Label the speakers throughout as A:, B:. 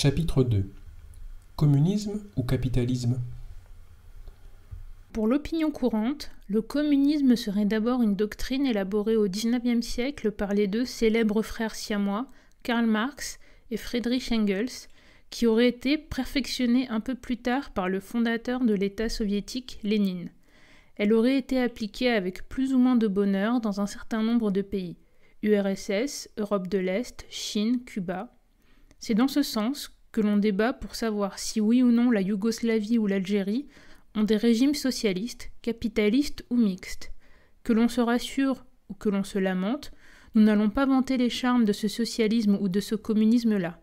A: Chapitre 2. Communisme ou capitalisme?
B: Pour l'opinion courante, le communisme serait d'abord une doctrine élaborée au XIXe siècle par les deux célèbres frères siamois, Karl Marx et Friedrich Engels, qui aurait été perfectionnée un peu plus tard par le fondateur de l'État soviétique, Lénine. Elle aurait été appliquée avec plus ou moins de bonheur dans un certain nombre de pays, URSS, Europe de l'Est, Chine, Cuba. C'est dans ce sens que l'on débat pour savoir si oui ou non la Yougoslavie ou l'Algérie ont des régimes socialistes, capitalistes ou mixtes. Que l'on se rassure ou que l'on se lamente, nous n'allons pas vanter les charmes de ce socialisme ou de ce communisme-là.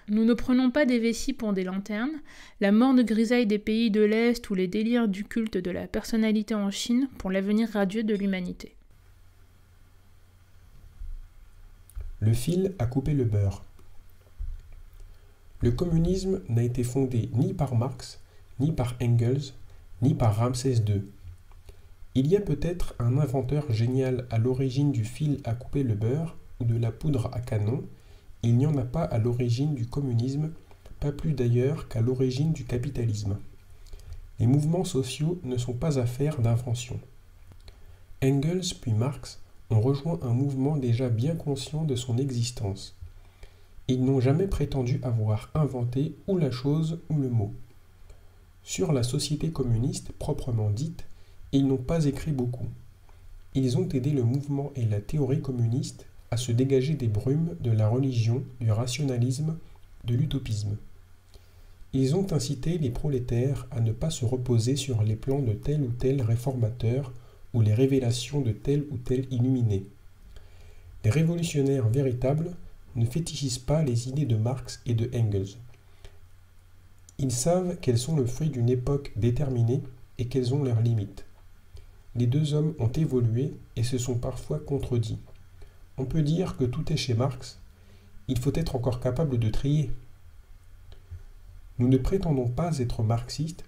B: Nous ne prenons pas des vessies pour des lanternes, la morne grisaille des pays de l'Est ou les délires du culte de la personnalité en Chine pour l'avenir radieux de l'humanité.
A: Le fil a coupé le beurre. Le communisme n'a été fondé ni par Marx, ni par Engels, ni par Ramsès II. Il y a peut-être un inventeur génial à l'origine du fil à couper le beurre ou de la poudre à canon. Il n'y en a pas à l'origine du communisme, pas plus d'ailleurs qu'à l'origine du capitalisme. Les mouvements sociaux ne sont pas affaires d'invention. Engels puis Marx ont rejoint un mouvement déjà bien conscient de son existence. Ils n'ont jamais prétendu avoir inventé ou la chose ou le mot. Sur la société communiste proprement dite, ils n'ont pas écrit beaucoup. Ils ont aidé le mouvement et la théorie communiste à se dégager des brumes de la religion, du rationalisme, de l'utopisme. Ils ont incité les prolétaires à ne pas se reposer sur les plans de tel ou tel réformateur ou les révélations de tel ou tel illuminé. Les révolutionnaires véritables ne fétichisent pas les idées de Marx et de Engels. Ils savent qu'elles sont le fruit d'une époque déterminée et qu'elles ont leurs limites. Les deux hommes ont évolué et se sont parfois contredits. On peut dire que tout est chez Marx. Il faut être encore capable de trier. Nous ne prétendons pas être marxistes,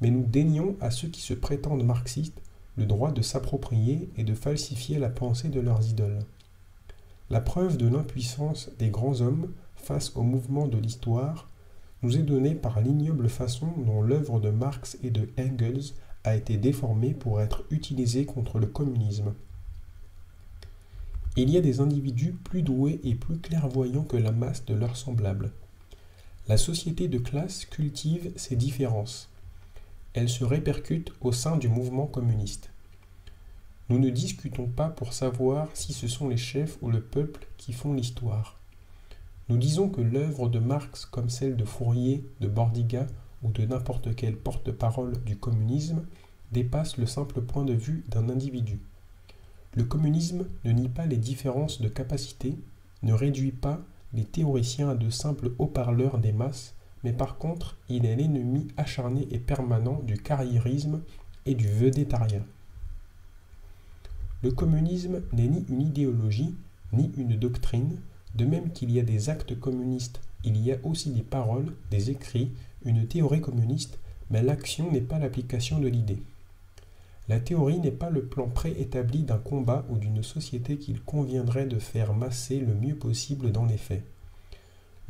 A: mais nous dénions à ceux qui se prétendent marxistes le droit de s'approprier et de falsifier la pensée de leurs idoles. La preuve de l'impuissance des grands hommes face au mouvement de l'histoire nous est donnée par l'ignoble façon dont l'œuvre de Marx et de Engels a été déformée pour être utilisée contre le communisme. Il y a des individus plus doués et plus clairvoyants que la masse de leurs semblables. La société de classe cultive ces différences. Elles se répercutent au sein du mouvement communiste. Nous ne discutons pas pour savoir si ce sont les chefs ou le peuple qui font l'histoire. Nous disons que l'œuvre de Marx, comme celle de Fourier, de Bordiga ou de n'importe quel porte-parole du communisme, dépasse le simple point de vue d'un individu. Le communisme ne nie pas les différences de capacité, ne réduit pas les théoriciens à de simples haut-parleurs des masses, mais par contre, il est l'ennemi acharné et permanent du carriérisme et du vedettariat. Le communisme n'est ni une idéologie, ni une doctrine, de même qu'il y a des actes communistes, il y a aussi des paroles, des écrits, une théorie communiste, mais l'action n'est pas l'application de l'idée. La théorie n'est pas le plan préétabli d'un combat ou d'une société qu'il conviendrait de faire masser le mieux possible dans les faits.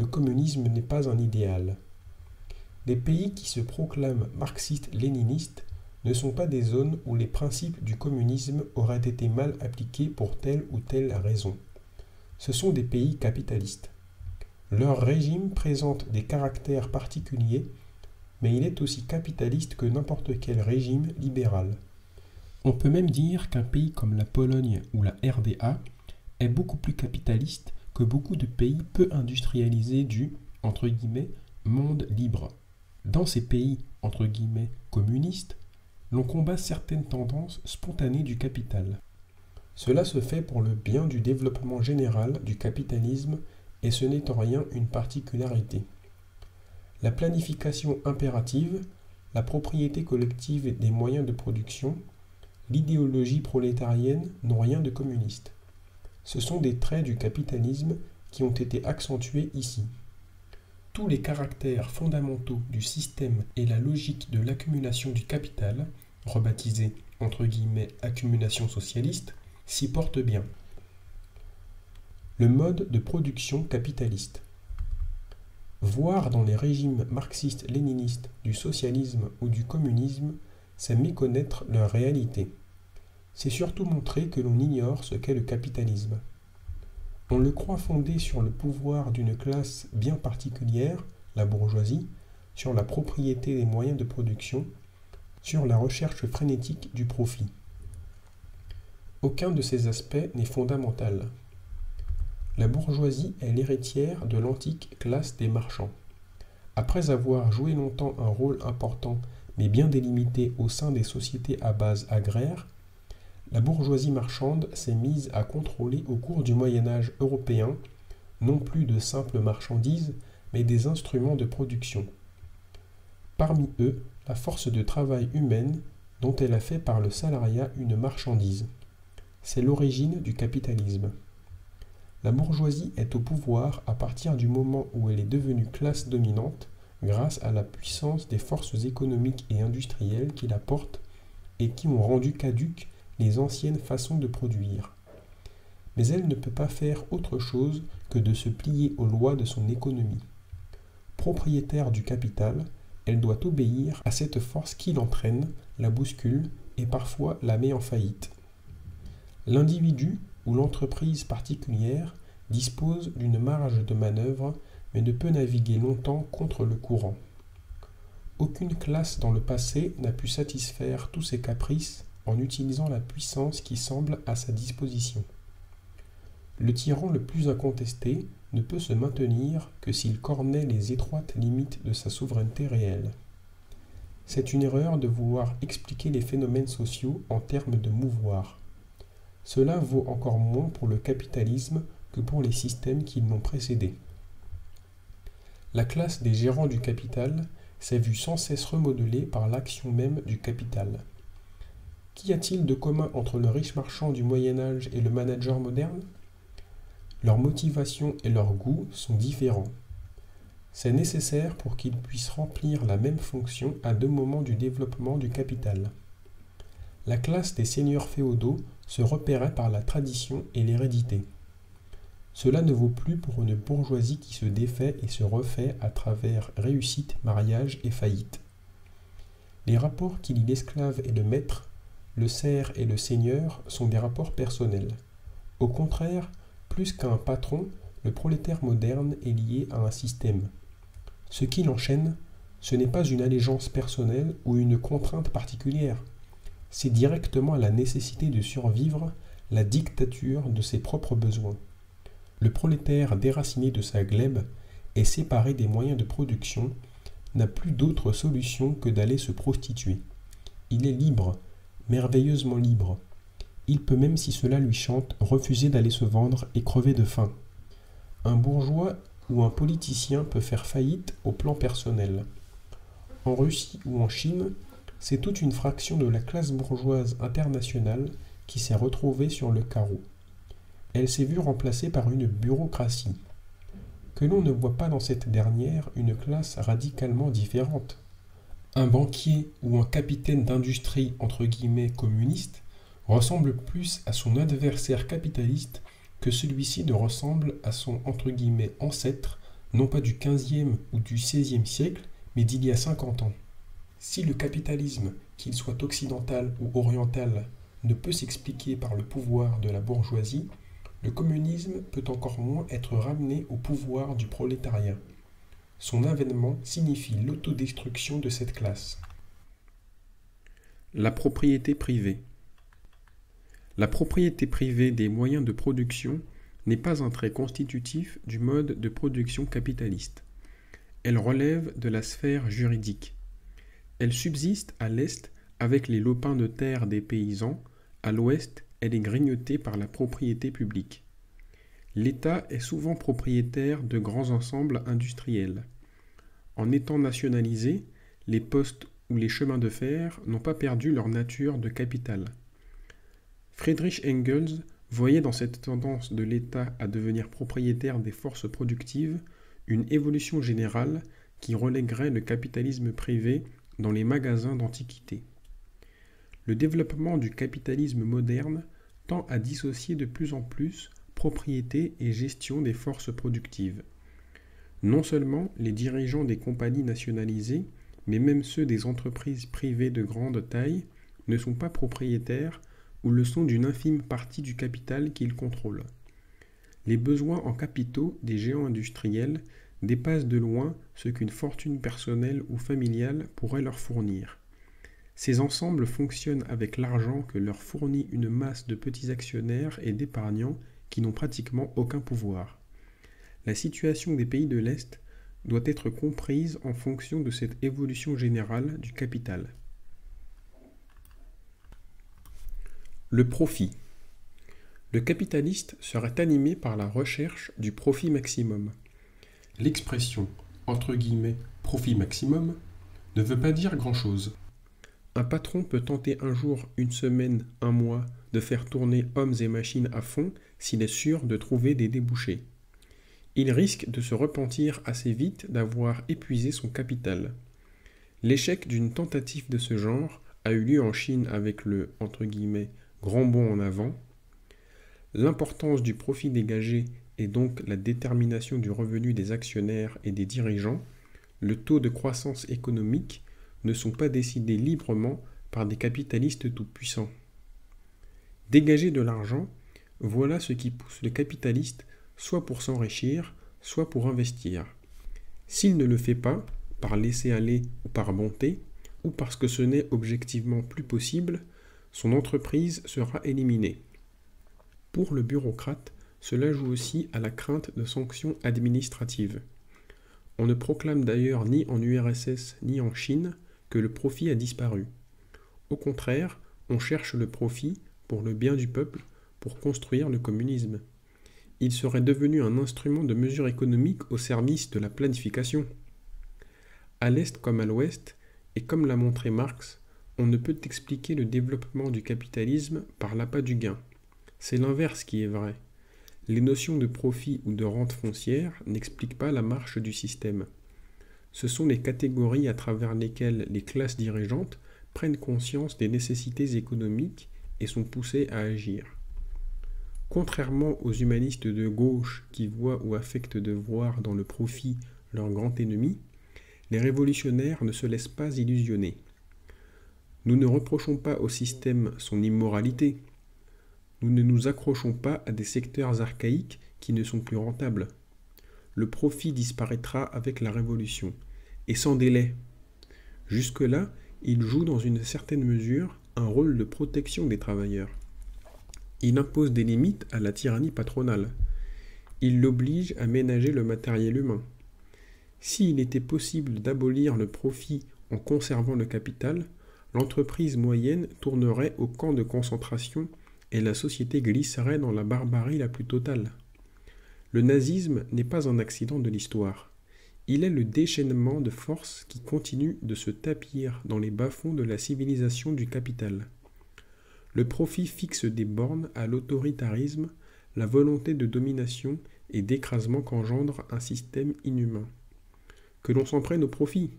A: Le communisme n'est pas un idéal. Les pays qui se proclament marxistes-léninistes ne sont pas des zones où les principes du communisme auraient été mal appliqués pour telle ou telle raison. Ce sont des pays capitalistes. Leur régime présente des caractères particuliers, mais il est aussi capitaliste que n'importe quel régime libéral. On peut même dire qu'un pays comme la Pologne ou la RDA est beaucoup plus capitaliste que beaucoup de pays peu industrialisés du entre guillemets, monde libre. Dans ces pays entre guillemets, communistes, l'on combat certaines tendances spontanées du capital. Cela se fait pour le bien du développement général du capitalisme et ce n'est en rien une particularité. La planification impérative, la propriété collective des moyens de production, l'idéologie prolétarienne n'ont rien de communiste. Ce sont des traits du capitalisme qui ont été accentués ici. Tous les caractères fondamentaux du système et la logique de l'accumulation du capital, rebaptisée entre guillemets accumulation socialiste, s'y portent bien. Le mode de production capitaliste. Voir dans les régimes marxistes-léninistes du socialisme ou du communisme, c'est méconnaître leur réalité. C'est surtout montrer que l'on ignore ce qu'est le capitalisme. On le croit fondé sur le pouvoir d'une classe bien particulière, la bourgeoisie, sur la propriété des moyens de production, sur la recherche frénétique du profit. Aucun de ces aspects n'est fondamental. La bourgeoisie est l'héritière de l'antique classe des marchands. Après avoir joué longtemps un rôle important mais bien délimité au sein des sociétés à base agraire, la bourgeoisie marchande s'est mise à contrôler au cours du Moyen-Âge européen non plus de simples marchandises, mais des instruments de production. Parmi eux, la force de travail humaine, dont elle a fait par le salariat une marchandise. C'est l'origine du capitalisme. La bourgeoisie est au pouvoir à partir du moment où elle est devenue classe dominante grâce à la puissance des forces économiques et industrielles qui la portent et qui ont rendu caduques les anciennes façons de produire. Mais elle ne peut pas faire autre chose que de se plier aux lois de son économie. Propriétaire du capital, elle doit obéir à cette force qui l'entraîne, la bouscule et parfois la met en faillite. L'individu ou l'entreprise particulière dispose d'une marge de manœuvre mais ne peut naviguer longtemps contre le courant. Aucune classe dans le passé n'a pu satisfaire tous ses caprices en utilisant la puissance qui semble à sa disposition. Le tyran le plus incontesté ne peut se maintenir que s'il cornait les étroites limites de sa souveraineté réelle. C'est une erreur de vouloir expliquer les phénomènes sociaux en termes de mouvoir. Cela vaut encore moins pour le capitalisme que pour les systèmes qui l'ont précédé. La classe des gérants du capital s'est vue sans cesse remodelée par l'action même du capital. Qu'y a-t-il de commun entre le riche marchand du Moyen-Âge et le manager moderne ? Leurs motivations et leurs goûts sont différents. C'est nécessaire pour qu'ils puissent remplir la même fonction à deux moments du développement du capital. La classe des seigneurs féodaux se repérait par la tradition et l'hérédité. Cela ne vaut plus pour une bourgeoisie qui se défait et se refait à travers réussite, mariage et faillite. Les rapports qui lient l'esclave et le maître, le serf et le seigneur sont des rapports personnels. Au contraire, plus qu'à un patron, le prolétaire moderne est lié à un système. Ce qui l'enchaîne, ce n'est pas une allégeance personnelle ou une contrainte particulière. C'est directement la nécessité de survivre, la dictature de ses propres besoins. Le prolétaire déraciné de sa glèbe et séparé des moyens de production n'a plus d'autre solution que d'aller se prostituer. Il est libre, merveilleusement libre. Il peut même, si cela lui chante, refuser d'aller se vendre et crever de faim. Un bourgeois ou un politicien peut faire faillite au plan personnel. En Russie ou en Chine, c'est toute une fraction de la classe bourgeoise internationale qui s'est retrouvée sur le carreau. Elle s'est vue remplacée par une bureaucratie. Que l'on ne voit pas dans cette dernière une classe radicalement différente. Un banquier ou un capitaine d'industrie entre guillemets communiste ressemble plus à son adversaire capitaliste que celui-ci ne ressemble à son entre guillemets ancêtre, non pas du XVe ou du XVIe siècle, mais d'il y a 50 ans. Si le capitalisme, qu'il soit occidental ou oriental, ne peut s'expliquer par le pouvoir de la bourgeoisie, le communisme peut encore moins être ramené au pouvoir du prolétariat. Son avènement signifie l'autodestruction de cette classe. La propriété privée. La propriété privée des moyens de production n'est pas un trait constitutif du mode de production capitaliste. Elle relève de la sphère juridique. Elle subsiste à l'est avec les lopins de terre des paysans, à l'ouest elle est grignotée par la propriété publique. L'État est souvent propriétaire de grands ensembles industriels. En étant nationalisés, les postes ou les chemins de fer n'ont pas perdu leur nature de capital. Friedrich Engels voyait dans cette tendance de l'État à devenir propriétaire des forces productives une évolution générale qui relèguerait le capitalisme privé dans les magasins d'antiquités. Le développement du capitalisme moderne tend à dissocier de plus en plus propriété et gestion des forces productives. Non seulement les dirigeants des compagnies nationalisées, mais même ceux des entreprises privées de grande taille ne sont pas propriétaires ou le sont d'une infime partie du capital qu'ils contrôlent. Les besoins en capitaux des géants industriels dépassent de loin ce qu'une fortune personnelle ou familiale pourrait leur fournir. Ces ensembles fonctionnent avec l'argent que leur fournit une masse de petits actionnaires et d'épargnants qui n'ont pratiquement aucun pouvoir. La situation des pays de l'Est doit être comprise en fonction de cette évolution générale du capital. Le profit. Le capitaliste serait animé par la recherche du profit maximum. L'expression « profit maximum » ne veut pas dire grand-chose. Un patron peut tenter un jour, une semaine, un mois de faire tourner hommes et machines à fond s'il est sûr de trouver des débouchés. Il risque de se repentir assez vite d'avoir épuisé son capital. L'échec d'une tentative de ce genre a eu lieu en Chine avec le « grand bond en avant ». L'importance du profit dégagé et donc la détermination du revenu des actionnaires et des dirigeants, le taux de croissance économique ne sont pas décidés librement par des capitalistes tout-puissants. Dégager de l'argent, voilà ce qui pousse le capitaliste soit pour s'enrichir, soit pour investir. S'il ne le fait pas, par laisser-aller ou par bonté, ou parce que ce n'est objectivement plus possible, son entreprise sera éliminée. Pour le bureaucrate, cela joue aussi à la crainte de sanctions administratives. On ne proclame d'ailleurs ni en URSS ni en Chine que le profit a disparu. Au contraire, on cherche le profit pour le bien du peuple, pour construire le communisme. Il serait devenu un instrument de mesure économique au service de la planification. À l'Est comme à l'Ouest, et comme l'a montré Marx, on ne peut expliquer le développement du capitalisme par l'appât du gain. C'est l'inverse qui est vrai. Les notions de profit ou de rente foncière n'expliquent pas la marche du système. Ce sont les catégories à travers lesquelles les classes dirigeantes prennent conscience des nécessités économiques et sont poussées à agir. Contrairement aux humanistes de gauche qui voient ou affectent de voir dans le profit leur grand ennemi, les révolutionnaires ne se laissent pas illusionner. Nous ne reprochons pas au système son immoralité. Nous ne nous accrochons pas à des secteurs archaïques qui ne sont plus rentables. Le profit disparaîtra avec la révolution, et sans délai. Jusque-là, il joue dans une certaine mesure un rôle de protection des travailleurs. Il impose des limites à la tyrannie patronale. Il l'oblige à ménager le matériel humain. S'il était possible d'abolir le profit en conservant le capital, l'entreprise moyenne tournerait au camp de concentration et la société glisserait dans la barbarie la plus totale. Le nazisme n'est pas un accident de l'histoire. Il est le déchaînement de forces qui continue de se tapir dans les bas-fonds de la civilisation du capital. Le profit fixe des bornes à l'autoritarisme, la volonté de domination et d'écrasement qu'engendre un système inhumain. Que l'on s'en prenne au profit,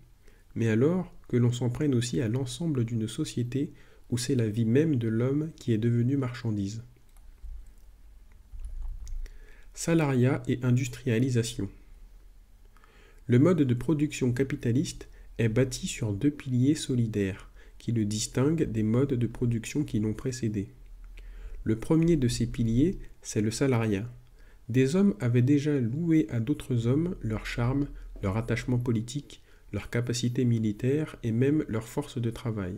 A: mais alors que l'on s'en prenne aussi à l'ensemble d'une société où c'est la vie même de l'homme qui est devenue marchandise. Salariat et industrialisation. Le mode de production capitaliste est bâti sur deux piliers solidaires qui le distinguent des modes de production qui l'ont précédé. Le premier de ces piliers, c'est le salariat. Des hommes avaient déjà loué à d'autres hommes leur charme, leur attachement politique, leur capacité militaire et même leur force de travail.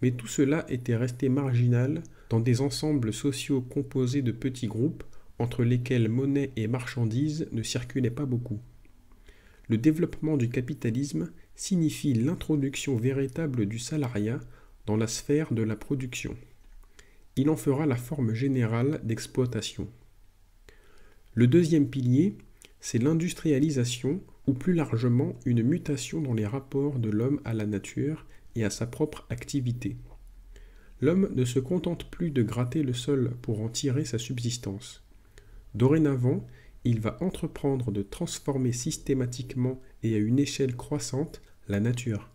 A: Mais tout cela était resté marginal dans des ensembles sociaux composés de petits groupes entre lesquels monnaie et marchandises ne circulaient pas beaucoup. Le développement du capitalisme signifie l'introduction véritable du salariat dans la sphère de la production. Il en fera la forme générale d'exploitation. Le deuxième pilier, c'est l'industrialisation ou plus largement une mutation dans les rapports de l'homme à la nature et à sa propre activité. L'homme ne se contente plus de gratter le sol pour en tirer sa subsistance. Dorénavant, il va entreprendre de transformer systématiquement et à une échelle croissante la nature.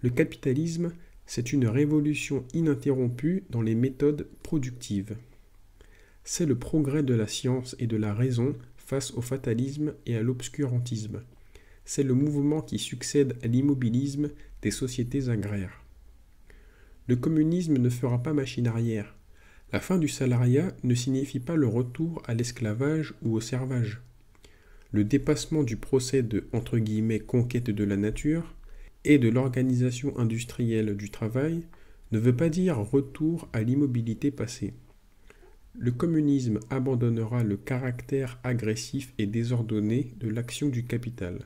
A: Le capitalisme, c'est une révolution ininterrompue dans les méthodes productives. C'est le progrès de la science et de la raison face au fatalisme et à l'obscurantisme. C'est le mouvement qui succède à l'immobilisme des sociétés agraires. Le communisme ne fera pas machine arrière. La fin du salariat ne signifie pas le retour à l'esclavage ou au servage. Le dépassement du procès de « conquête de la nature » et de l'organisation industrielle du travail ne veut pas dire retour à l'immobilité passée. Le communisme abandonnera le caractère agressif et désordonné de l'action du capital.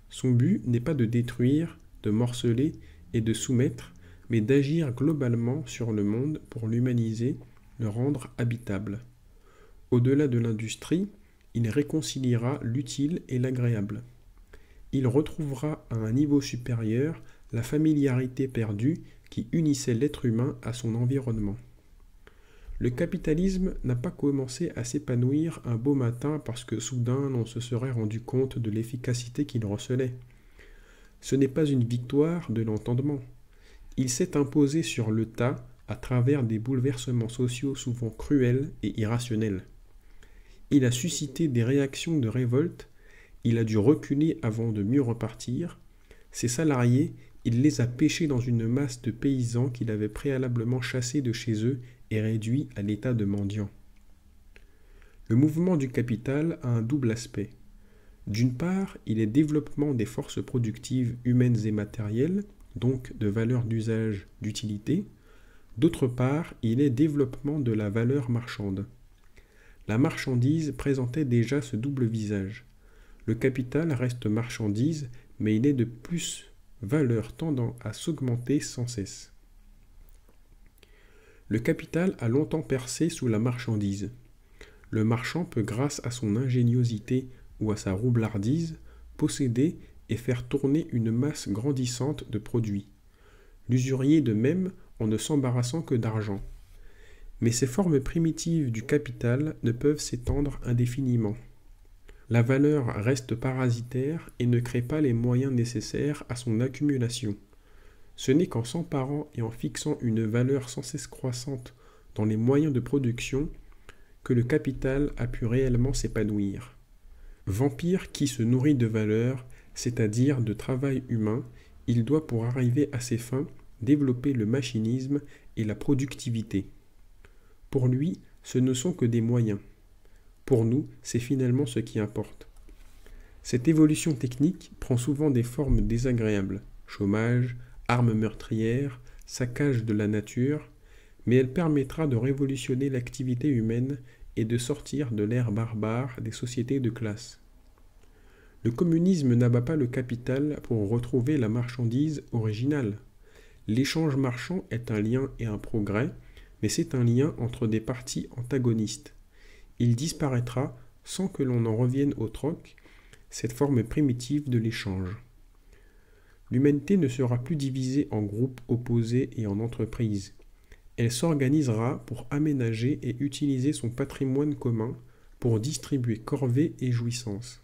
A: Son but n'est pas de détruire, de morceler et de soumettre, mais d'agir globalement sur le monde pour l'humaniser, le rendre habitable. Au-delà de l'industrie, il réconciliera l'utile et l'agréable. Il retrouvera à un niveau supérieur la familiarité perdue qui unissait l'être humain à son environnement. Le capitalisme n'a pas commencé à s'épanouir un beau matin parce que soudain l'on se serait rendu compte de l'efficacité qu'il recelait. Ce n'est pas une victoire de l'entendement. Il s'est imposé sur le tas à travers des bouleversements sociaux souvent cruels et irrationnels. Il a suscité des réactions de révolte, il a dû reculer avant de mieux repartir. Ses salariés, il les a pêchés dans une masse de paysans qu'il avait préalablement chassés de chez eux et réduits à l'état de mendiants. Le mouvement du capital a un double aspect. D'une part, il est développement des forces productives humaines et matérielles, donc de valeur d'usage, d'utilité. D'autre part, il est développement de la valeur marchande. La marchandise présentait déjà ce double visage. Le capital reste marchandise, mais il est de plus valeur tendant à s'augmenter sans cesse. Le capital a longtemps percé sous la marchandise. Le marchand peut, grâce à son ingéniosité ou à sa roublardise, posséder et faire tourner une masse grandissante de produits. L'usurier de même en ne s'embarrassant que d'argent. Mais ces formes primitives du capital ne peuvent s'étendre indéfiniment. La valeur reste parasitaire et ne crée pas les moyens nécessaires à son accumulation. Ce n'est qu'en s'emparant et en fixant une valeur sans cesse croissante dans les moyens de production que le capital a pu réellement s'épanouir. Vampire qui se nourrit de valeur, c'est-à-dire de travail humain, il doit pour arriver à ses fins développer le machinisme et la productivité. Pour lui, ce ne sont que des moyens. Pour nous, c'est finalement ce qui importe. Cette évolution technique prend souvent des formes désagréables, chômage, armes meurtrières, saccage de la nature, mais elle permettra de révolutionner l'activité humaine et de sortir de l'ère barbare des sociétés de classe. Le communisme n'abat pas le capital pour retrouver la marchandise originale. L'échange marchand est un lien et un progrès, mais c'est un lien entre des parties antagonistes. Il disparaîtra sans que l'on en revienne au troc, cette forme primitive de l'échange. L'humanité ne sera plus divisée en groupes opposés et en entreprises. Elle s'organisera pour aménager et utiliser son patrimoine commun pour distribuer corvées et jouissances.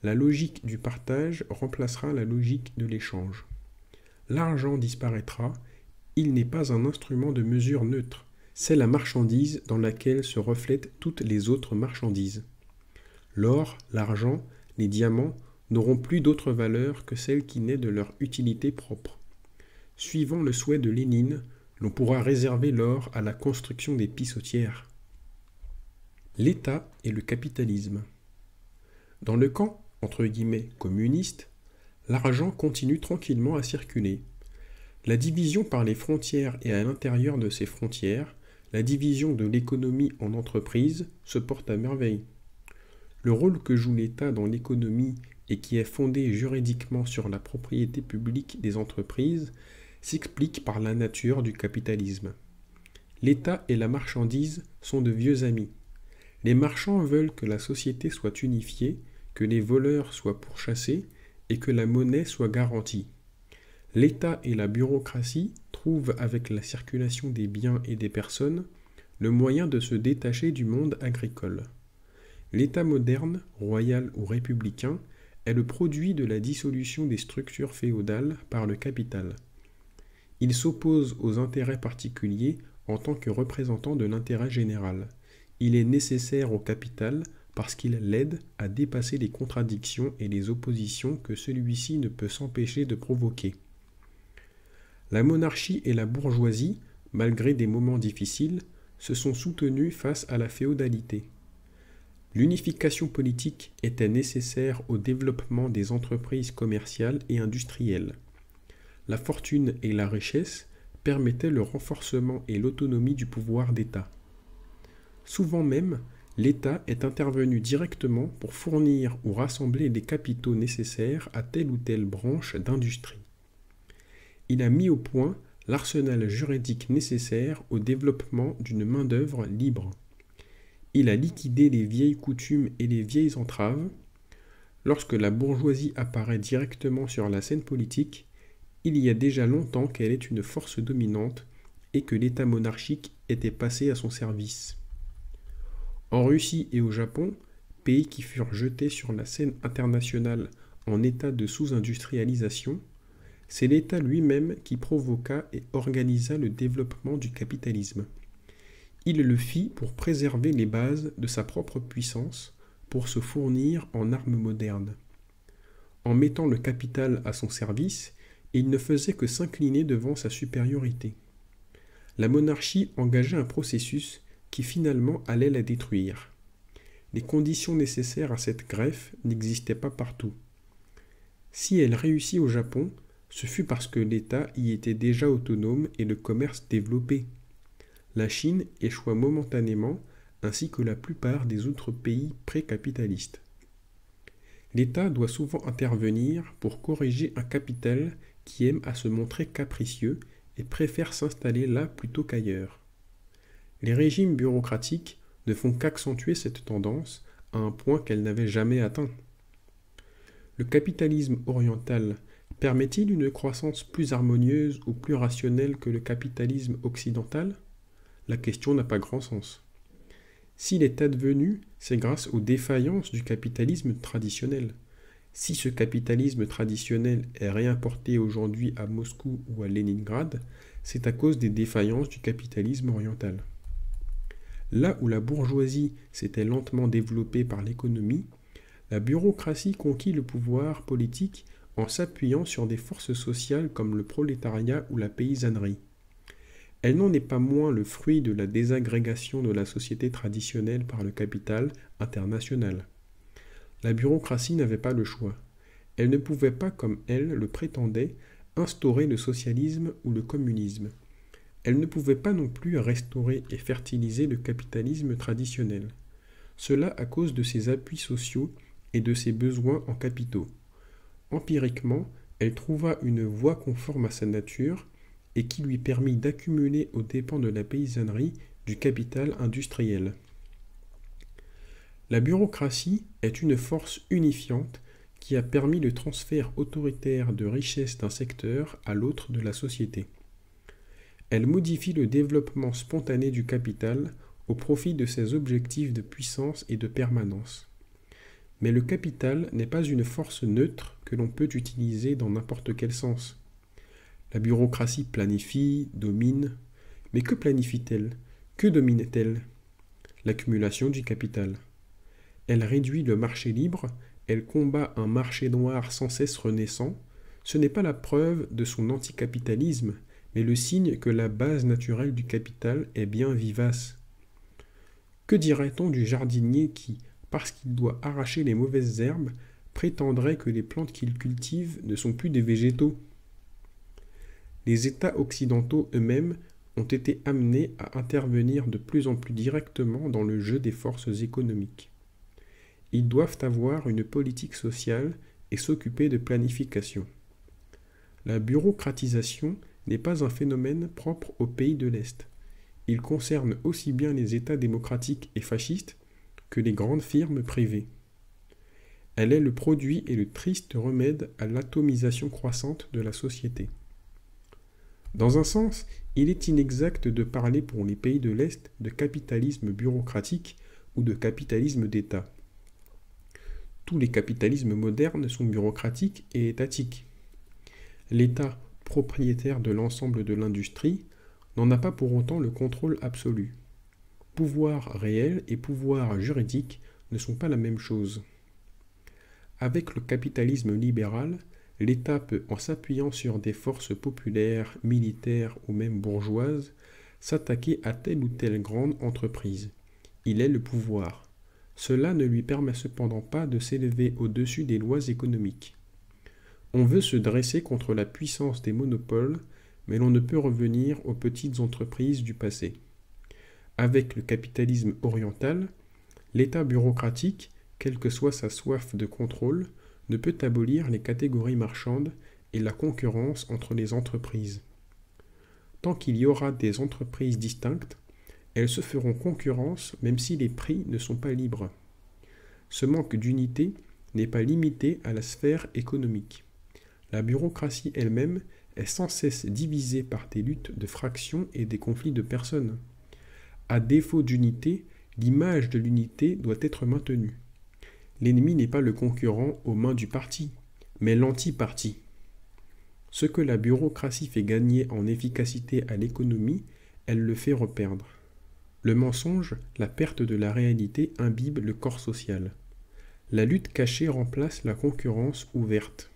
A: La logique du partage remplacera la logique de l'échange. L'argent disparaîtra, il n'est pas un instrument de mesure neutre, c'est la marchandise dans laquelle se reflètent toutes les autres marchandises. L'or, l'argent, les diamants n'auront plus d'autre valeur que celle qui naît de leur utilité propre. Suivant le souhait de Lénine, l'on pourra réserver l'or à la construction des pissotières. L'État et le capitalisme. Dans le camp, entre guillemets, communiste, l'argent continue tranquillement à circuler. La division par les frontières et à l'intérieur de ces frontières, la division de l'économie en entreprises, se porte à merveille. Le rôle que joue l'État dans l'économie et qui est fondé juridiquement sur la propriété publique des entreprises s'explique par la nature du capitalisme. L'État et la marchandise sont de vieux amis. Les marchands veulent que la société soit unifiée, que les voleurs soient pourchassés et que la monnaie soit garantie. L'État et la bureaucratie trouvent avec la circulation des biens et des personnes le moyen de se détacher du monde agricole. L'État moderne, royal ou républicain, est le produit de la dissolution des structures féodales par le capital. Il s'oppose aux intérêts particuliers en tant que représentant de l'intérêt général. Il est nécessaire au capital parce qu'il l'aide à dépasser les contradictions et les oppositions que celui-ci ne peut s'empêcher de provoquer. La monarchie et la bourgeoisie, malgré des moments difficiles, se sont soutenues face à la féodalité. L'unification politique était nécessaire au développement des entreprises commerciales et industrielles. La fortune et la richesse permettaient le renforcement et l'autonomie du pouvoir d'État. Souvent même, l'État est intervenu directement pour fournir ou rassembler les capitaux nécessaires à telle ou telle branche d'industrie. Il a mis au point l'arsenal juridique nécessaire au développement d'une main-d'œuvre libre. Il a liquidé les vieilles coutumes et les vieilles entraves. Lorsque la bourgeoisie apparaît directement sur la scène politique, il y a déjà longtemps qu'elle est une force dominante et que l'État monarchique était passé à son service. En Russie et au Japon, pays qui furent jetés sur la scène internationale en état de sous-industrialisation, c'est l'État lui-même qui provoqua et organisa le développement du capitalisme. Il le fit pour préserver les bases de sa propre puissance, pour se fournir en armes modernes. En mettant le capital à son service, il ne faisait que s'incliner devant sa supériorité. La monarchie engageait un processus qui finalement allait la détruire. Les conditions nécessaires à cette greffe n'existaient pas partout. Si elle réussit au Japon, ce fut parce que l'État y était déjà autonome et le commerce développé. La Chine échoua momentanément, ainsi que la plupart des autres pays pré-capitalistes. L'État doit souvent intervenir pour corriger un capital qui aime à se montrer capricieux et préfère s'installer là plutôt qu'ailleurs. Les régimes bureaucratiques ne font qu'accentuer cette tendance à un point qu'elle n'avait jamais atteint. Le capitalisme oriental permet-il une croissance plus harmonieuse ou plus rationnelle que le capitalisme occidental ? La question n'a pas grand sens. S'il est advenu, c'est grâce aux défaillances du capitalisme traditionnel. Si ce capitalisme traditionnel est réimporté aujourd'hui à Moscou ou à Leningrad, c'est à cause des défaillances du capitalisme oriental. Là où la bourgeoisie s'était lentement développée par l'économie, la bureaucratie conquit le pouvoir politique en s'appuyant sur des forces sociales comme le prolétariat ou la paysannerie. Elle n'en est pas moins le fruit de la désagrégation de la société traditionnelle par le capital international. La bureaucratie n'avait pas le choix. Elle ne pouvait pas, comme elle le prétendait, instaurer le socialisme ou le communisme. Elle ne pouvait pas non plus restaurer et fertiliser le capitalisme traditionnel. Cela à cause de ses appuis sociaux et de ses besoins en capitaux. Empiriquement, elle trouva une voie conforme à sa nature et qui lui permit d'accumuler aux dépens de la paysannerie du capital industriel. La bureaucratie est une force unifiante qui a permis le transfert autoritaire de richesses d'un secteur à l'autre de la société. Elle modifie le développement spontané du capital au profit de ses objectifs de puissance et de permanence. Mais le capital n'est pas une force neutre que l'on peut utiliser dans n'importe quel sens. La bureaucratie planifie, domine, mais que planifie-t-elle? Que domine-t-elle? L'accumulation du capital. Elle réduit le marché libre, elle combat un marché noir sans cesse renaissant. Ce n'est pas la preuve de son anticapitalisme, mais le signe que la base naturelle du capital est bien vivace. Que dirait-on du jardinier qui, parce qu'il doit arracher les mauvaises herbes, prétendrait que les plantes qu'il cultive ne sont plus des végétaux? Les États occidentaux eux-mêmes ont été amenés à intervenir de plus en plus directement dans le jeu des forces économiques. Ils doivent avoir une politique sociale et s'occuper de planification. La bureaucratisation n'est pas un phénomène propre aux pays de l'Est. Il concerne aussi bien les États démocratiques et fascistes que les grandes firmes privées. Elle est le produit et le triste remède à l'atomisation croissante de la société. Dans un sens, il est inexact de parler pour les pays de l'Est de capitalisme bureaucratique ou de capitalisme d'État. Tous les capitalismes modernes sont bureaucratiques et étatiques. L'État, propriétaire de l'ensemble de l'industrie, n'en a pas pour autant le contrôle absolu. Pouvoir réel et pouvoir juridique ne sont pas la même chose. Avec le capitalisme libéral, l'État peut, en s'appuyant sur des forces populaires, militaires ou même bourgeoises, s'attaquer à telle ou telle grande entreprise. Il est le pouvoir. Cela ne lui permet cependant pas de s'élever au-dessus des lois économiques. On veut se dresser contre la puissance des monopoles, mais l'on ne peut revenir aux petites entreprises du passé. Avec le capitalisme oriental, l'État bureaucratique, quelle que soit sa soif de contrôle, ne peut abolir les catégories marchandes et la concurrence entre les entreprises. Tant qu'il y aura des entreprises distinctes, elles se feront concurrence même si les prix ne sont pas libres. Ce manque d'unité n'est pas limité à la sphère économique. La bureaucratie elle-même est sans cesse divisée par des luttes de fractions et des conflits de personnes. À défaut d'unité, l'image de l'unité doit être maintenue. L'ennemi n'est pas le concurrent aux mains du parti, mais l'anti-parti. Ce que la bureaucratie fait gagner en efficacité à l'économie, elle le fait reperdre. Le mensonge, la perte de la réalité imbibe le corps social. La lutte cachée remplace la concurrence ouverte.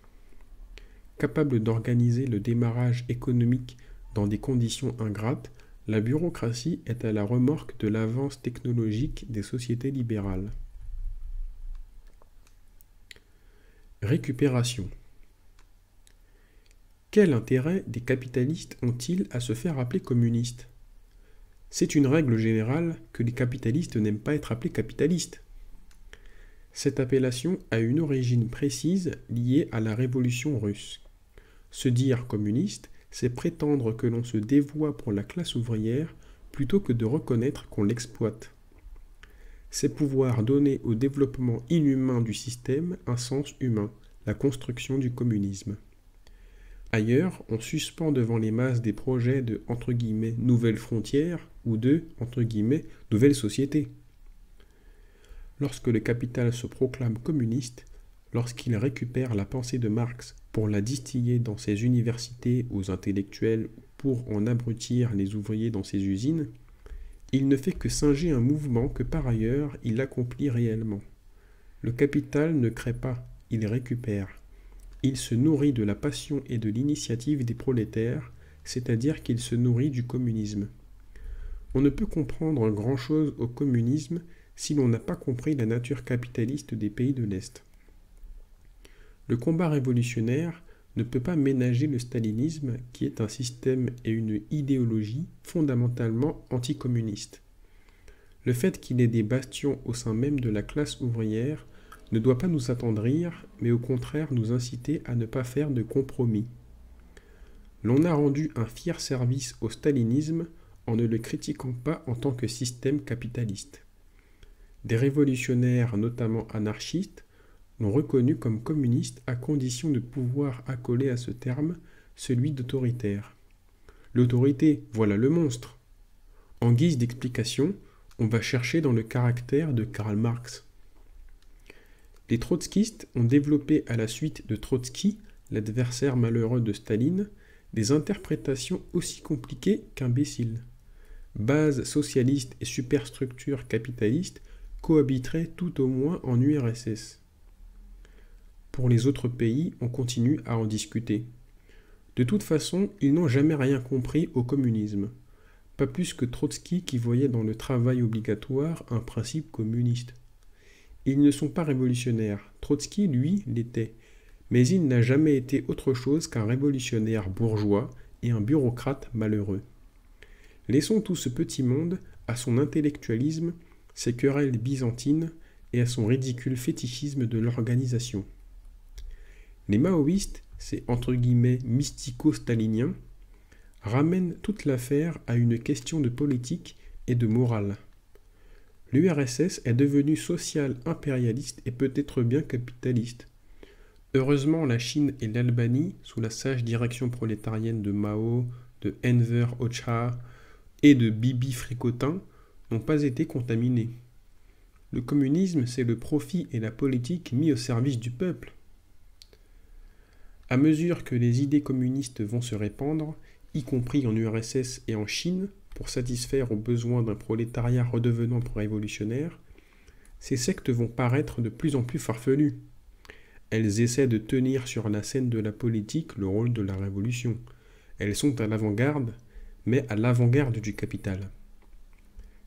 A: Capable d'organiser le démarrage économique dans des conditions ingrates, la bureaucratie est à la remorque de l'avance technologique des sociétés libérales. Récupération. Quel intérêt des capitalistes ont-ils à se faire appeler communistes ? C'est une règle générale que les capitalistes n'aiment pas être appelés capitalistes. Cette appellation a une origine précise liée à la révolution russe. Se dire communiste, c'est prétendre que l'on se dévoue pour la classe ouvrière plutôt que de reconnaître qu'on l'exploite. C'est pouvoir donner au développement inhumain du système un sens humain, la construction du communisme. Ailleurs, on suspend devant les masses des projets de « nouvelles frontières » ou de « nouvelles sociétés ». Lorsque le capital se proclame communiste, lorsqu'il récupère la pensée de Marx pour la distiller dans ses universités aux intellectuels pour en abrutir les ouvriers dans ses usines, il ne fait que singer un mouvement que par ailleurs il accomplit réellement. Le capital ne crée pas, il récupère. Il se nourrit de la passion et de l'initiative des prolétaires, c'est-à-dire qu'il se nourrit du communisme. On ne peut comprendre grand-chose au communisme si l'on n'a pas compris la nature capitaliste des pays de l'Est. Le combat révolutionnaire ne peut pas ménager le stalinisme qui est un système et une idéologie fondamentalement anticommunistes. Le fait qu'il ait des bastions au sein même de la classe ouvrière ne doit pas nous attendrir, mais au contraire nous inciter à ne pas faire de compromis. L'on a rendu un fier service au stalinisme en ne le critiquant pas en tant que système capitaliste. Des révolutionnaires, notamment anarchistes, l'ont reconnu comme communiste à condition de pouvoir accoler à ce terme celui d'autoritaire. L'autorité, voilà le monstre. En guise d'explication, on va chercher dans le caractère de Karl Marx. Les trotskistes ont développé à la suite de Trotsky, l'adversaire malheureux de Staline, des interprétations aussi compliquées qu'imbéciles. Base socialiste et superstructure capitaliste cohabiteraient tout au moins en URSS. Pour les autres pays, on continue à en discuter. De toute façon, ils n'ont jamais rien compris au communisme. Pas plus que Trotsky qui voyait dans le travail obligatoire un principe communiste. Ils ne sont pas révolutionnaires. Trotsky, lui, l'était. Mais il n'a jamais été autre chose qu'un révolutionnaire bourgeois et un bureaucrate malheureux. Laissons tout ce petit monde à son intellectualisme, ses querelles byzantines et à son ridicule fétichisme de l'organisation. Les maoïstes, ces « mystico-staliniens », ramènent toute l'affaire à une question de politique et de morale. L'URSS est devenue sociale impérialiste et peut-être bien capitaliste. Heureusement, la Chine et l'Albanie, sous la sage direction prolétarienne de Mao, de Enver Hoxha et de Bibi Fricotin, n'ont pas été contaminés. Le communisme, c'est le profit et la politique mis au service du peuple. À mesure que les idées communistes vont se répandre, y compris en URSS et en Chine, pour satisfaire aux besoins d'un prolétariat redevenant révolutionnaire, ces sectes vont paraître de plus en plus farfelues. Elles essaient de tenir sur la scène de la politique le rôle de la révolution. Elles sont à l'avant-garde, mais à l'avant-garde du capital.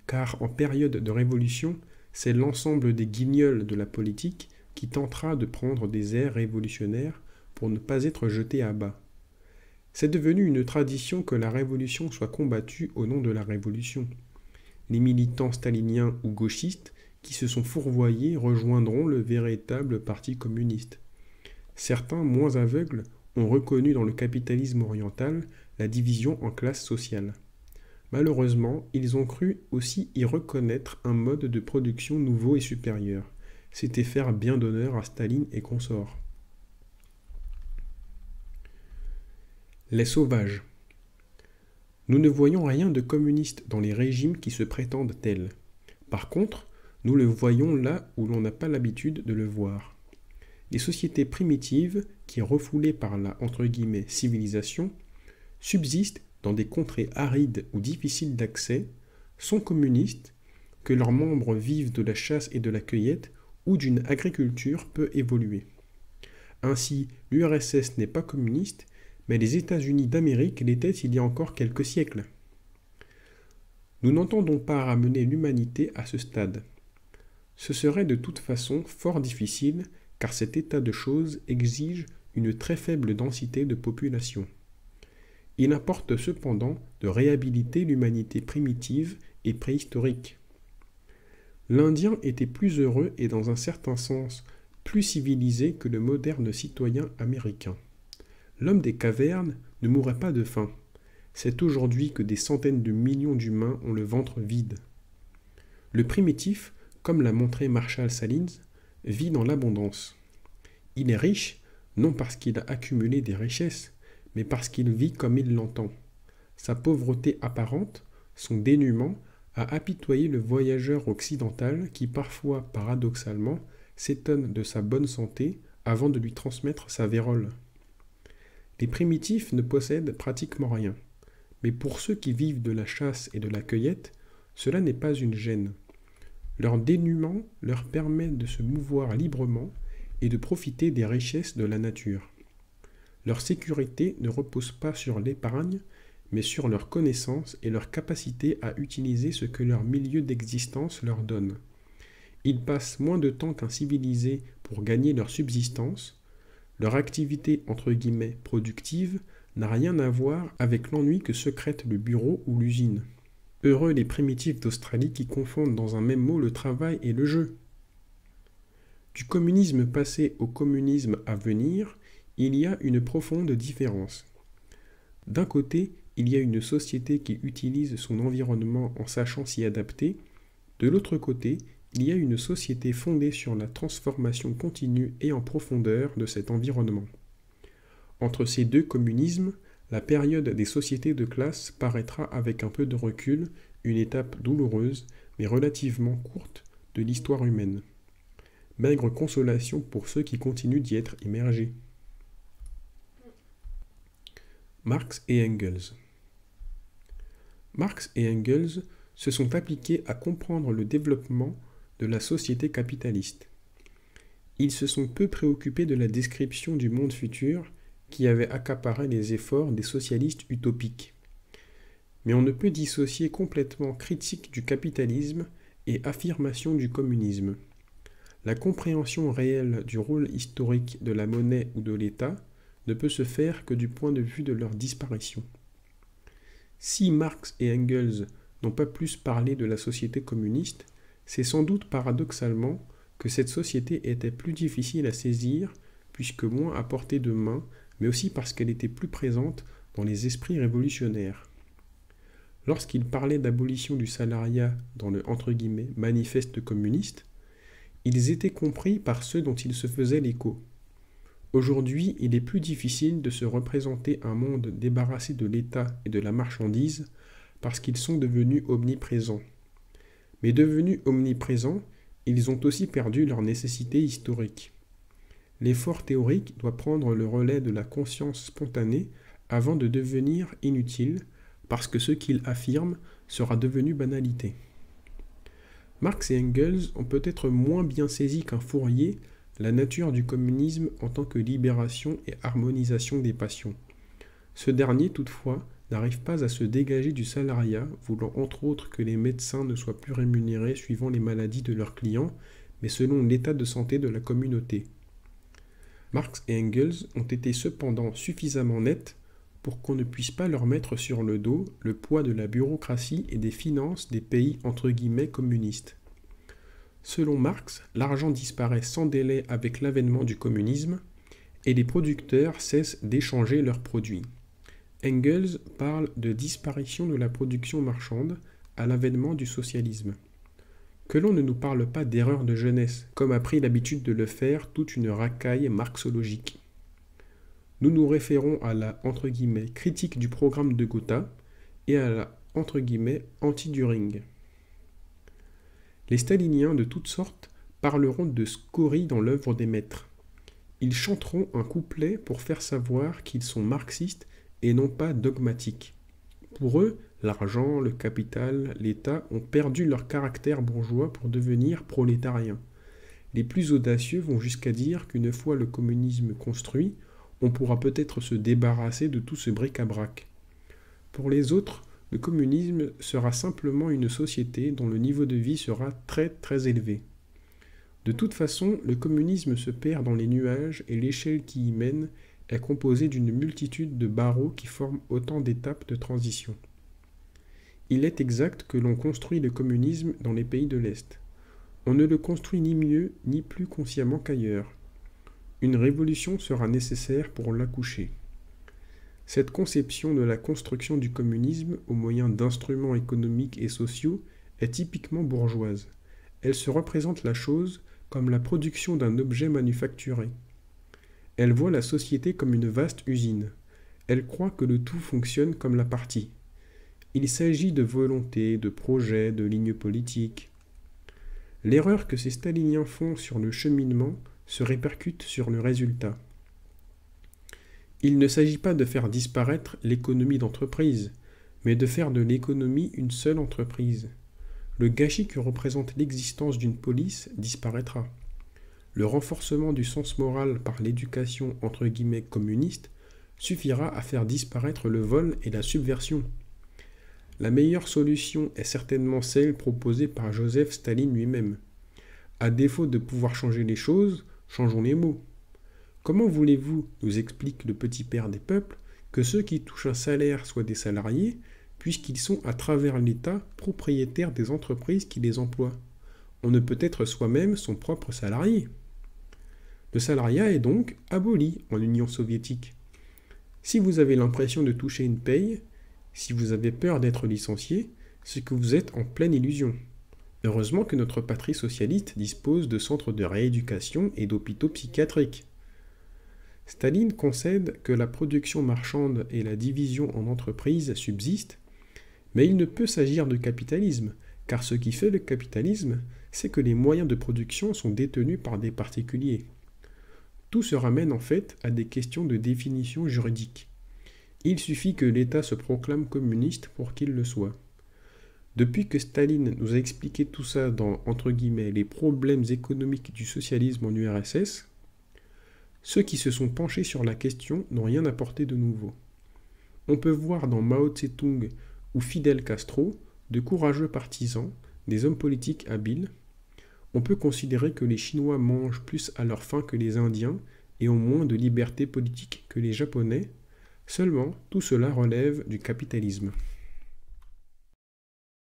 A: Car en période de révolution, c'est l'ensemble des guignols de la politique qui tentera de prendre des airs révolutionnaires pour ne pas être jeté à bas. C'est devenu une tradition que la révolution soit combattue au nom de la révolution. Les militants staliniens ou gauchistes qui se sont fourvoyés rejoindront le véritable parti communiste. Certains, moins aveugles, ont reconnu dans le capitalisme oriental la division en classes sociales. Malheureusement, ils ont cru aussi y reconnaître un mode de production nouveau et supérieur. C'était faire bien d'honneur à Staline et consorts. Les sauvages. Nous ne voyons rien de communiste dans les régimes qui se prétendent tels. Par contre, nous le voyons là où l'on n'a pas l'habitude de le voir. Les sociétés primitives, qui refoulées par la « civilisation », subsistent dans des contrées arides ou difficiles d'accès, sont communistes, que leurs membres vivent de la chasse et de la cueillette ou d'une agriculture peu évoluée. Ainsi, l'URSS n'est pas communiste, mais les États-Unis d'Amérique l'étaient il y a encore quelques siècles. Nous n'entendons pas ramener l'humanité à ce stade. Ce serait de toute façon fort difficile, car cet état de choses exige une très faible densité de population. Il importe cependant de réhabiliter l'humanité primitive et préhistorique. L'Indien était plus heureux et dans un certain sens plus civilisé que le moderne citoyen américain. L'homme des cavernes ne mourrait pas de faim. C'est aujourd'hui que des centaines de millions d'humains ont le ventre vide. Le primitif, comme l'a montré Marshall Salins, vit dans l'abondance. Il est riche, non parce qu'il a accumulé des richesses, mais parce qu'il vit comme il l'entend. Sa pauvreté apparente, son dénuement, a apitoyé le voyageur occidental qui parfois, paradoxalement, s'étonne de sa bonne santé avant de lui transmettre sa vérole. Les primitifs ne possèdent pratiquement rien, mais pour ceux qui vivent de la chasse et de la cueillette, cela n'est pas une gêne. Leur dénuement leur permet de se mouvoir librement et de profiter des richesses de la nature. Leur sécurité ne repose pas sur l'épargne, mais sur leur connaissance et leur capacité à utiliser ce que leur milieu d'existence leur donne. Ils passent moins de temps qu'un civilisé pour gagner leur subsistance. Leur activité entre guillemets productive n'a rien à voir avec l'ennui que secrète le bureau ou l'usine. Heureux les primitifs d'Australie qui confondent dans un même mot le travail et le jeu. Du communisme passé au communisme à venir, il y a une profonde différence. D'un côté, il y a une société qui utilise son environnement en sachant s'y adapter. De l'autre côté, il y a une société fondée sur la transformation continue et en profondeur de cet environnement. Entre ces deux communismes, la période des sociétés de classe paraîtra avec un peu de recul une étape douloureuse, mais relativement courte, de l'histoire humaine. Maigre consolation pour ceux qui continuent d'y être immergés. Marx et Engels. Marx et Engels se sont appliqués à comprendre le développement de la société capitaliste. Ils se sont peu préoccupés de la description du monde futur qui avait accaparé les efforts des socialistes utopiques. Mais on ne peut dissocier complètement critique du capitalisme et affirmation du communisme. La compréhension réelle du rôle historique de la monnaie ou de l'État ne peut se faire que du point de vue de leur disparition. Si Marx et Engels n'ont pas plus parlé de la société communiste, c'est sans doute paradoxalement que cette société était plus difficile à saisir, puisque moins à portée de main, mais aussi parce qu'elle était plus présente dans les esprits révolutionnaires. Lorsqu'ils parlaient d'abolition du salariat dans le « manifeste communiste », ils étaient compris par ceux dont ils se faisaient l'écho. Aujourd'hui, il est plus difficile de se représenter un monde débarrassé de l'État et de la marchandise parce qu'ils sont devenus omniprésents. Mais devenus omniprésents, ils ont aussi perdu leur nécessité historique. L'effort théorique doit prendre le relais de la conscience spontanée avant de devenir inutile parce que ce qu'il affirme sera devenu banalité. Marx et Engels ont peut-être moins bien saisi qu'un Fourier la nature du communisme en tant que libération et harmonisation des passions. Ce dernier, toutefois, n'arrive pas à se dégager du salariat, voulant entre autres que les médecins ne soient plus rémunérés suivant les maladies de leurs clients, mais selon l'état de santé de la communauté. Marx et Engels ont été cependant suffisamment nets pour qu'on ne puisse pas leur mettre sur le dos le poids de la bureaucratie et des finances des pays entre guillemets communistes. Selon Marx, l'argent disparaît sans délai avec l'avènement du communisme et les producteurs cessent d'échanger leurs produits. Engels parle de disparition de la production marchande à l'avènement du socialisme. Que l'on ne nous parle pas d'erreur de jeunesse, comme a pris l'habitude de le faire toute une racaille marxologique. Nous nous référons à la « critique du programme de Gotha » et à la « anti-Düring ». Les staliniens de toutes sortes parleront de scories dans l'œuvre des maîtres. Ils chanteront un couplet pour faire savoir qu'ils sont marxistes et non pas dogmatiques. Pour eux, l'argent, le capital, l'État ont perdu leur caractère bourgeois pour devenir prolétariens. Les plus audacieux vont jusqu'à dire qu'une fois le communisme construit, on pourra peut-être se débarrasser de tout ce bric-à-brac. Pour les autres, le communisme sera simplement une société dont le niveau de vie sera très très élevé. De toute façon, le communisme se perd dans les nuages et l'échelle qui y mène est composée d'une multitude de barreaux qui forment autant d'étapes de transition. Il est exact que l'on construit le communisme dans les pays de l'Est. On ne le construit ni mieux ni plus consciemment qu'ailleurs. Une révolution sera nécessaire pour l'accoucher. Cette conception de la construction du communisme au moyen d'instruments économiques et sociaux est typiquement bourgeoise. Elle se représente la chose comme la production d'un objet manufacturé. Elle voit la société comme une vaste usine. Elle croit que le tout fonctionne comme la partie. Il s'agit de volonté, de projet, de lignes politiques. L'erreur que ces staliniens font sur le cheminement se répercute sur le résultat. Il ne s'agit pas de faire disparaître l'économie d'entreprise, mais de faire de l'économie une seule entreprise. Le gâchis que représente l'existence d'une police disparaîtra. Le renforcement du sens moral par l'éducation entre guillemets communiste suffira à faire disparaître le vol et la subversion. La meilleure solution est certainement celle proposée par Joseph Staline lui-même. À défaut de pouvoir changer les choses, changeons les mots. Comment voulez-vous, nous explique le petit père des peuples, que ceux qui touchent un salaire soient des salariés, puisqu'ils sont à travers l'État propriétaires des entreprises qui les emploient? On ne peut être soi-même son propre salarié. Le salariat est donc aboli en Union soviétique. Si vous avez l'impression de toucher une paye, si vous avez peur d'être licencié, c'est que vous êtes en pleine illusion. Heureusement que notre patrie socialiste dispose de centres de rééducation et d'hôpitaux psychiatriques. Staline concède que la production marchande et la division en entreprises subsistent, mais il ne peut s'agir de capitalisme, car ce qui fait le capitalisme, c'est que les moyens de production sont détenus par des particuliers. Tout se ramène en fait à des questions de définition juridique. Il suffit que l'État se proclame communiste pour qu'il le soit. Depuis que Staline nous a expliqué tout ça dans, entre guillemets, les problèmes économiques du socialisme en URSS, ceux qui se sont penchés sur la question n'ont rien apporté de nouveau. On peut voir dans Mao Tse-tung ou Fidel Castro de courageux partisans, des hommes politiques habiles. On peut considérer que les Chinois mangent plus à leur faim que les Indiens et ont moins de liberté politique que les Japonais. Seulement, tout cela relève du capitalisme.